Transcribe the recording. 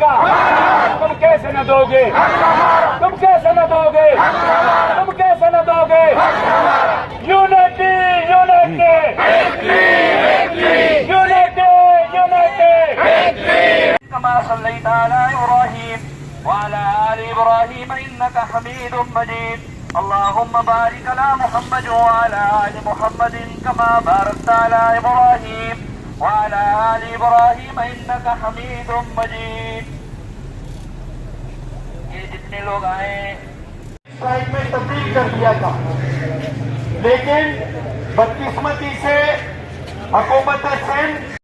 मिलेगा। तुम कैसे न दोगे, तुम कैसे न दोगे, तुम कैसे न दोगे। Unity unity unity unity. कमा सल्लैता अला इब्राहीम वअला आलि इब्राहीम इन्नका हमीदुम मजीद। अल्लाहुम्मा बारिक अला मुहम्मद वअला आलि मुहम्मद कमा बारकता अला इब्राहीम वअला आलि इब्राहीम इन्नका हमीदुम मजीद। ये जितने लोग आए साइड में तब्दील कर दिया था, लेकिन बदकिस्मती से हुकूमत सिंध